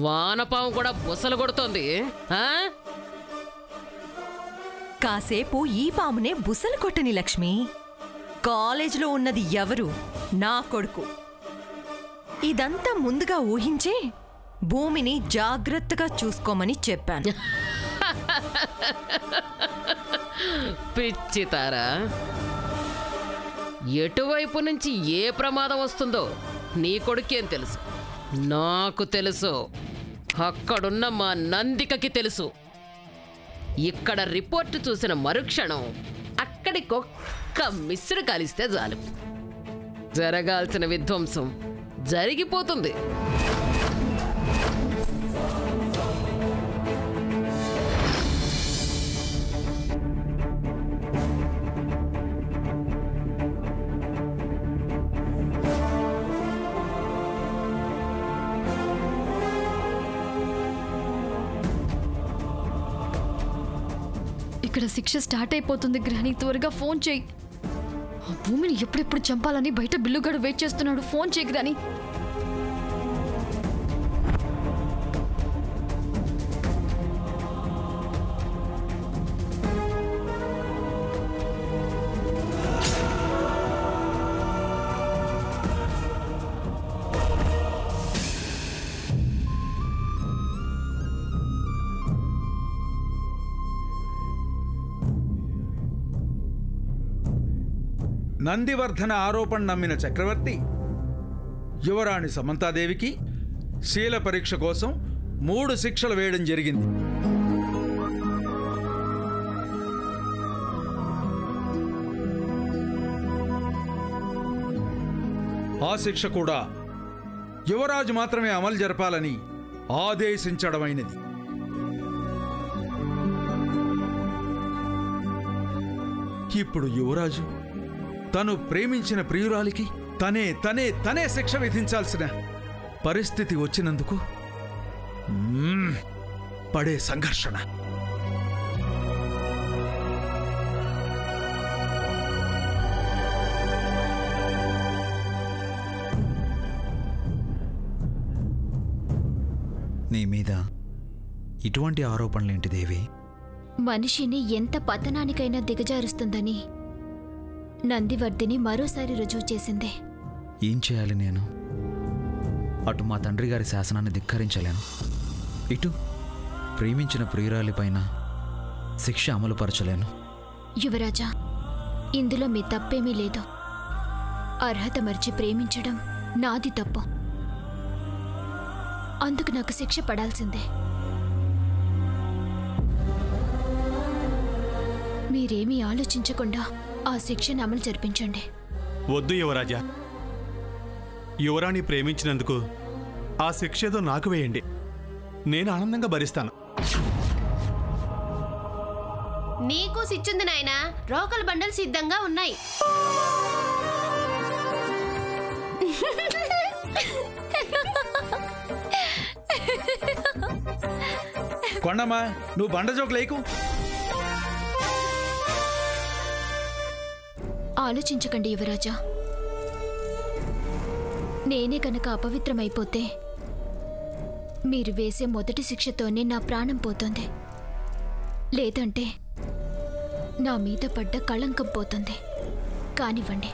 వానపాము కూడా బుసలు కొడుతోంది. కాసేపు ఈ పామునే బుసలు కొట్టని లక్ష్మి. కాలేజీలో ఉన్నది ఎవరు? నా కొడుకు. ఇదంతా ముందుగా ఊహించే భూమిని జాగ్రత్తగా చూసుకోమని చెప్పాను. పిచ్చితారా, ఎటువైపు నుంచి ఏ ప్రమాదం వస్తుందో నీ కొడుకేం తెలుసు? నాకు తెలుసు. అక్కడున్న మా నందికకి తెలుసు. ఇక్కడ రిపోర్టు చూసిన మరుక్షణం అక్కడికొక్క మిస్రు కాలిస్తే చాలు, జరగాల్సిన విధ్వంసం జరిగిపోతుంది. ఇక్కడ శిక్ష స్టార్ట్ అయిపోతుంది. గ్రహణి, త్వరగా ఫోన్ చేయి. ఆ భూమిని ఎప్పుడెప్పుడు చంపాలని బయట బిల్లుగాడు వెయిట్ చేస్తున్నాడు. ఫోన్ చేయి గ్రహణి. నందివర్ధన ఆరోపణ నమ్మిన చక్రవర్తి యువరాణి సమంతాదేవికి శీల పరీక్ష కోసం 3 శిక్షలు వేయడం జరిగింది. ఆ శిక్ష కూడా యువరాజు మాత్రమే అమలు జరపాలని ఆదేశించడమైనది. ఇప్పుడు యువరాజు తను ప్రేమించిన ప్రియురాలికి తనే శిక్ష విధించాల్సిన పరిస్థితి వచ్చినందుకు పడే సంఘర్షణ. నీ మీద ఇటువంటి ఆరోపణలేంటి దేవి? మనిషిని ఎంత పతనానికైనా దిగజారుస్తుందని నందివర్ధిని మరోసారి రుజువు చేసింది. ఏం చేయాలి నేను? అటు మా తండ్రి గారి శాసనాన్ని ధిక్కరించలేను, ఇటు ప్రేమించిన ప్రియురాలిపైన శిక్ష అమలుపరచలేను. యువరాజా, ఇందులో మీ తప్పేమీ లేదు. అర్హత మర్చి ప్రేమించడం నాది తప్పు. అందుకు నాకు శిక్ష పడాల్సిందే. మీరేమీ ఆలోచించకుండా ఆ శిక్షను అమలు జరిపించండి. వద్దు యువరాజా, యువరాణి ప్రేమించినందుకు ఆ శిక్ష ఏదో నాకు వేయండి. నేను ఆనందంగా భరిస్తాను. నీకు శిక్షుంది నాయనా. రోకల బండలు సిద్ధంగా ఉన్నాయి. కొండమ్మా, నువ్వు బండ జోకు లేకు. ఆలోచించకండి యువరాజా. నేనే కనుక అపవిత్రమైపోతే మీరు వేసే మొదటి శిక్షతోనే నా ప్రాణం పోతుంది. లేదంటే నా మీద పడ్డ కళంకం పోతుంది. కానివ్వండి.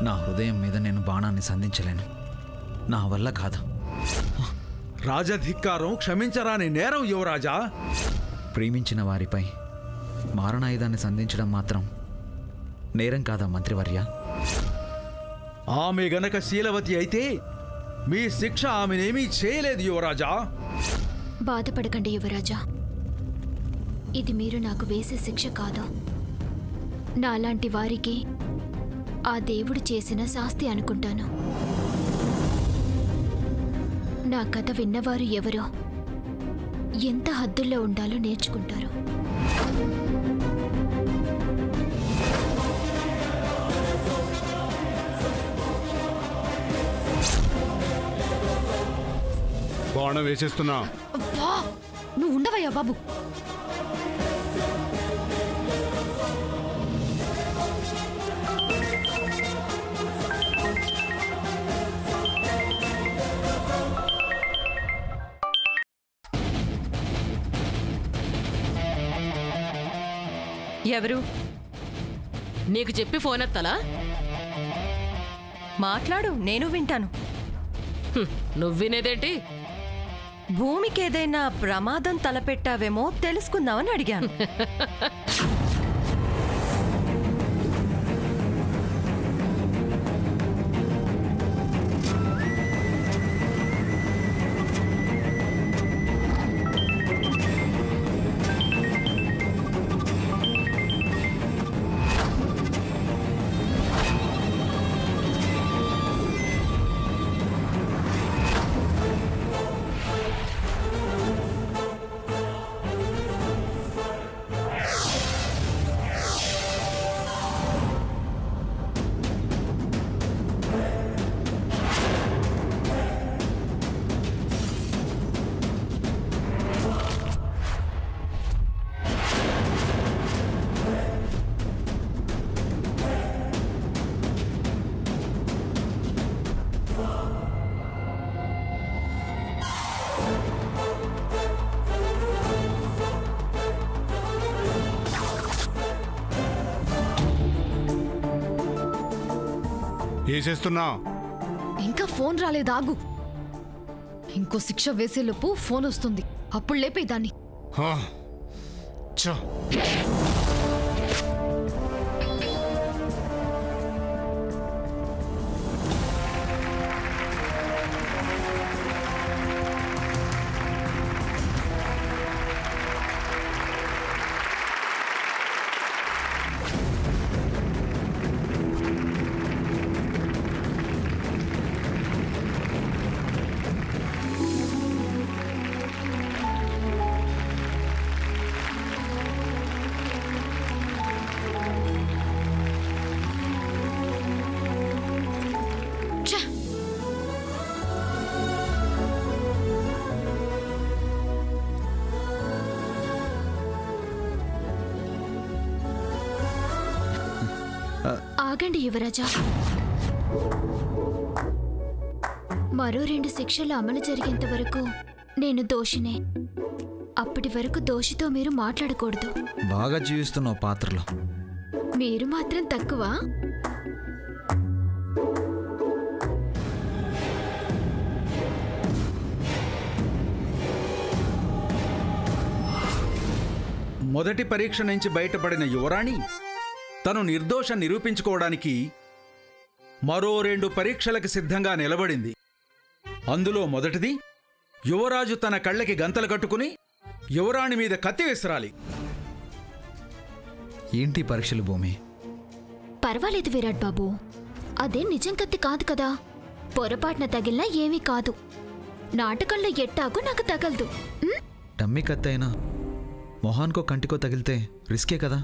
నా హృదయం మీద నేను బాణాన్ని సంధించలేను. నా వల్ల కాదు. రాజధిక్కారం క్షమించరాని నేరం యువరాజా. ప్రేమించిన వారిపై మారణాయుధాన్ని సంధించడం మాత్రం నేరం కాదా మంత్రివర్య? ఆమె గనక శీలవతి అయితే మీ శిక్ష ఆమెనేమీ చేయలేదు యువరాజా. బాధపడకండి యువరాజా, ఇది మీరు నాకు వేసే శిక్ష కాదు. నాలాంటి వారికి ఆ దేవుడు చేసిన శాస్తి అనుకుంటాను. నా కథ విన్నవారు ఎవరో ఎంత హద్దుల్లో ఉండాలో నేర్చుకుంటారు. బాణం వేసేస్తున్నా. అబ్బా, నువ్వు ఉండవయ్యా బాబు. ఎవరు? నీకు చెప్పి ఫోన్ ఎత్తాలా? మాట్లాడు, నేను వింటాను. నువ్వు వినేదేంటి? భూమికి ఏదైనా ప్రమాదం తలపెట్టావేమో తెలుసుకుందామని అడిగాను. వేసేస్తున్నా. ఇంకా ఫోన్ రాలేదాగు. ఇంకో శిక్ష వేసేలోపు ఫోన్ వస్తుంది, అప్పుడు లేపే దాన్ని. ఆగండి యువరాజా, మరో 2 శిక్షలు అమలు జరిగేంత వరకు నేను దోషినే. అప్పటి వరకు దోషితో మీరు మాట్లాడకూడదు. బాగా జీవిస్తున్నావు పాత్రలో. మీరు మాత్రం తక్కువ. మొదటి పరీక్ష నుంచి బయటపడిన యువరాణి తను నిర్దోషం నిరూపించుకోవడానికి మరో 2 పరీక్షలకు సిద్ధంగా నిలబడింది. అందులో మొదటిది, యువరాజు తన కళ్ళకి గంతలు కట్టుకుని యువరాణి మీద కత్తి విసరాలి. ఏంటి పరీక్షలు భూమి? పర్వాలేదు విరాట్ బాబు, అదే నిజం కత్తి కాదు కదా. పొరపాటున తగిలినా ఏమీ కాదు. నాటకంలో ఎట్టాగో నాకు తగలదు. డమ్మి కత్తి అయినా మొహానికో కంటికో తగిలితే రిస్కే కదా.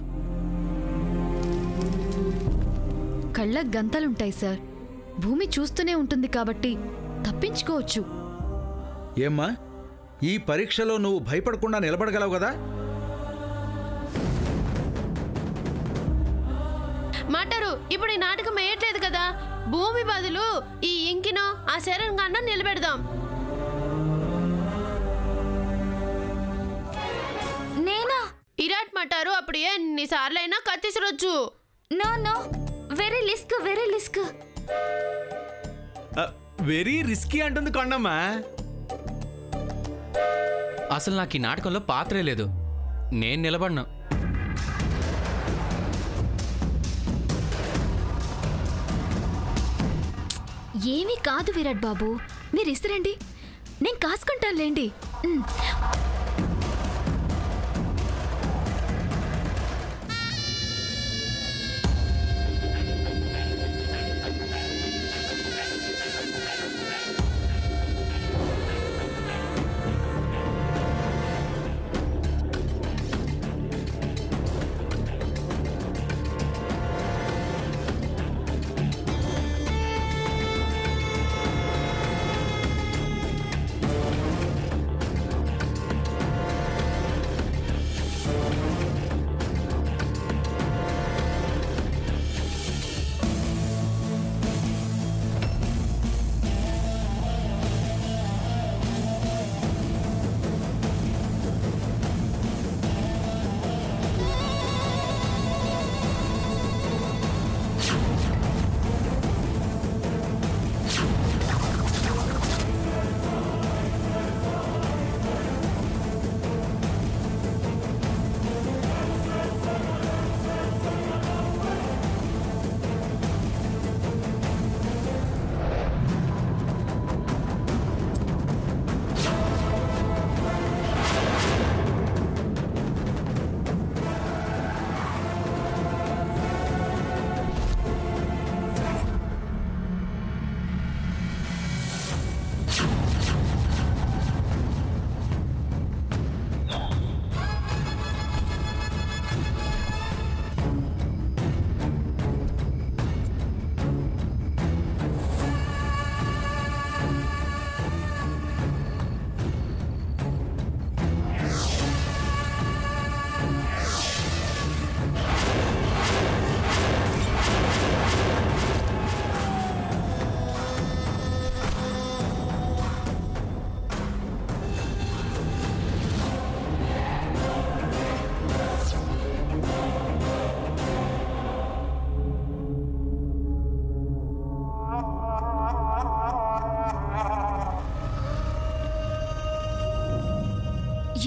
కళ్ళకు గంతలుంటాయి సార్, భూమి చూస్తూనే ఉంటుంది కాబట్టి తప్పించుకోవచ్చు. ఏమ్మా, ఈ పరీక్షలో నువ్వు భయపడకుండా నిలబడగలవు కదా? మాటారు, ఇప్పుడు ఈ నాటకం వేయట్లేదు కదా. భూమి బదులు ఈ ఇంకినో ఆ శరణ్ నిలబెడదాం. నేనా? ఇరాట్ మాటారు, అప్పుడు ఎన్నిసార్లైనా కత్తిసరొచ్చు. No no, very risk. Very risky అంటుంది కొండమ్మ. అసలు నాకు ఈ నాటకంలో పాత్రే లేదు. నేను నిలబడినా. ఏమీ కాదు విరాట్ బాబు, మీరు ఇస్తారండి, నేను కాసుకుంటానులేండి.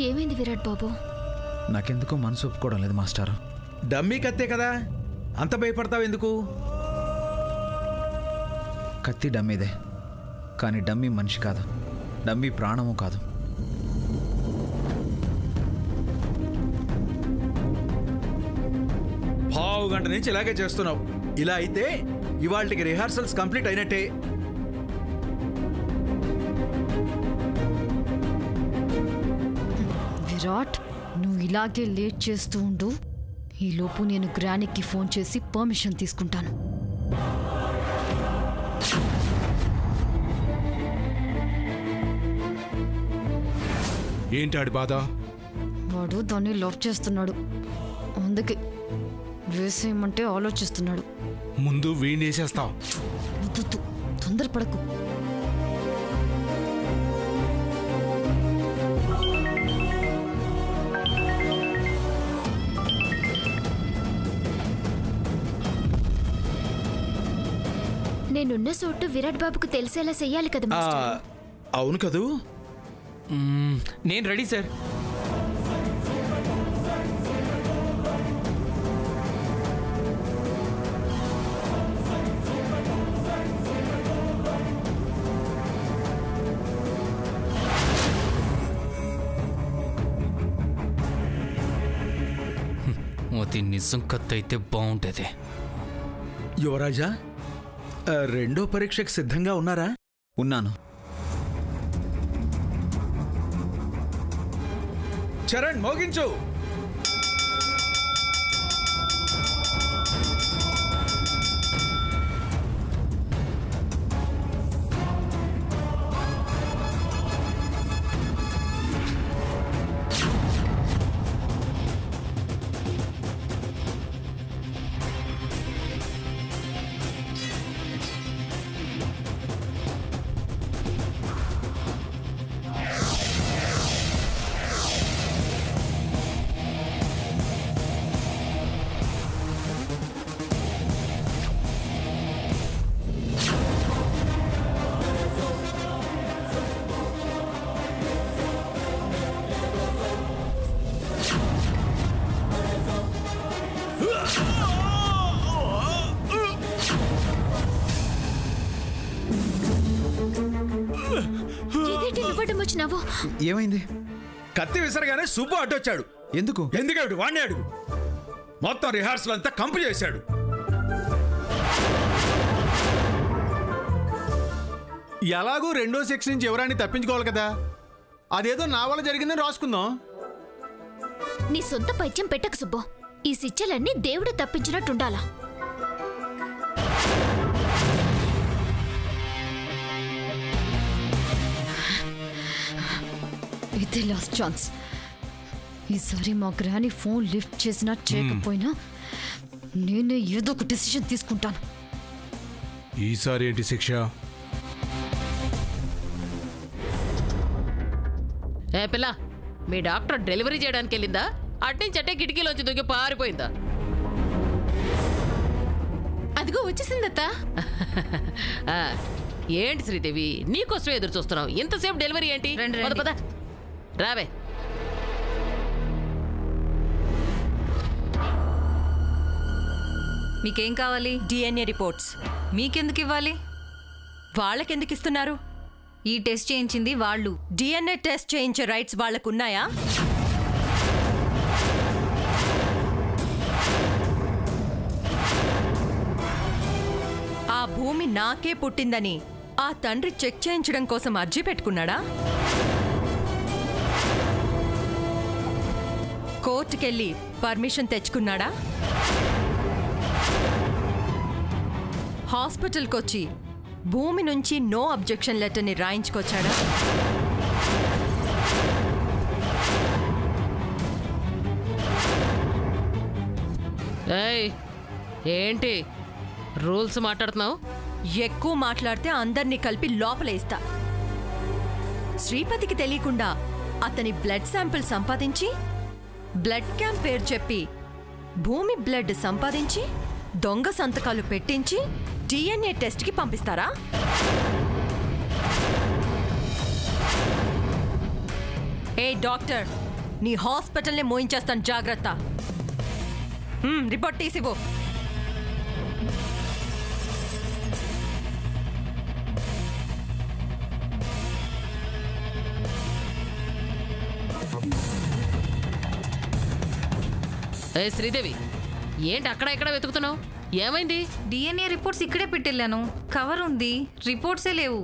ఏమైంది విరాట్ బాబు? నాకెందుకో మనసు ఒప్పుకోవడం లేదు మాస్టర్. డమ్మీ కత్తే కదా, అంత భయపడతావు ఎందుకు? కత్తి డమ్మీదే, కానీ డమ్మీ మనిషి కాదు, డమ్మీ ప్రాణము కాదు. పావు గంట నుంచి ఇలాగే చేస్తున్నావు. ఇలా అయితే ఇవాళకి రిహార్సల్స్ కంప్లీట్ అయినట్టే. విరాట్, నువ్వు ఇలాగే లేట్ చేస్తూ ఉండు. ఈలోపు నేను గ్రానీకి ఫోన్ చేసి పర్మిషన్ తీసుకుంటాను. ఏంటి ఆడి బాధ? వాడు దాన్ని లవ్ చేస్తున్నాడు, అందుకే వేసేయమంటే ఆలోచిస్తున్నాడు. ముందు వీణేసేస్తావు. వద్దు, తొందరపడకు. నేనున్న చోటు విరాట్ బాబుకు తెలిసేలా చెయ్యాలి కదా మాస్టర్. అవును కదూ. నేను రెడీ సార్. అది నిజం కత్తైతే బాగుంటుంది. యువరాజా, రెండో పరీక్షకు సిద్ధంగా ఉన్నారా? ఉన్నాను. చరణ్, మోగించు. ఎందుకు అడ్డం వచ్చినావు? ఏమైంది? కత్తి విసరగానే సుబ్బు అడ్డొచ్చాడు. ఎందుకు? ఎందుకేమిటి వాడిని అడుగు. మొత్తం రిహార్సల్ అంతా కంపు చేశాడు. ఎలాగూ రెండో సెక్షన్ నుంచి యువరాణి తప్పించుకోవాలి కదా, అదేదో నా వల్ల జరిగిందని రాసుకుందాం. నీ సొంత పైత్యం పెట్టకు సుబ్బు. ఈ శిక్షలన్నీ దేవుడు తప్పించినట్టుండాలా? ఇదే లాస్ట్ ఛాన్స్. ఈసారి మా గ్రాని ఫోన్ లిఫ్ట్ చేసినా చేయకపోయినా నేనే ఏదో ఒక డిసిషన్ తీసుకుంటాను. ఈసారి ఏంటి శిక్ష? ఏ పిల్ల, మీ డాక్టర్ డెలివరీ చేయడానికి వెళ్ళిందా? అట్టించట్టే కిటికీలోంచి దూకి పారిపోయిందా? అదిగో వచ్చేసిందత్త. ఏంటి శ్రీదేవి, నీకోసమే ఎదురు చూస్తున్నావు. ఇంతసేపు డెలివరీ ఏంటి? పద పద రావే. మీకేం కావాలి? DNA reports. మీకెందుకు ఇవ్వాలి? వాళ్ళకెందుకు ఇస్తున్నారు? ఈ టెస్ట్ చేయించింది వాళ్ళు. డిఎన్ఏ టెస్ట్ చేయించే రైట్స్ వాళ్ళకున్నాయా? ఆ భూమి నాకే పుట్టిందని ఆ తండ్రి చెక్ చేయించడం కోసం అర్జీ పెట్టుకున్నాడా? కోర్టుకెళ్ళి పర్మిషన్ తెచ్చుకున్నాడా? హాస్పిటల్కొచ్చి భూమి నుంచి నో అబ్జెక్షన్ లెటర్ని రాయించుకొచ్చాడా? ఏయ్, ఏంటి రూల్స్ మాట్లాడుతున్నావు? ఎక్కువ మాట్లాడితే అందర్నీ కలిపి లోపలేస్తా. శ్రీపతికి తెలియకుండా అతని బ్లడ్ శాంపిల్ సంపాదించి, బ్లడ్ క్యాంప్ పేరు చెప్పి భూమి బ్లడ్ సంపాదించి, దొంగ సంతకాలు పెట్టించి డిఎన్ఏ టెస్ట్కి పంపిస్తారా? ఏ డాక్టర్, నీ హాస్పిటల్ని మోయించేస్తాను, జాగ్రత్త. రిపోర్ట్ తీసివ్వు. ఏ శ్రీదేవి, ఏంటి అక్కడ ఇక్కడ వెతుకుతున్నావు? ఏమైంది? డిఎన్ఏ రిపోర్ట్స్ ఇక్కడే పెట్టెళ్ళాను. కవర్ ఉంది, రిపోర్ట్సే లేవు.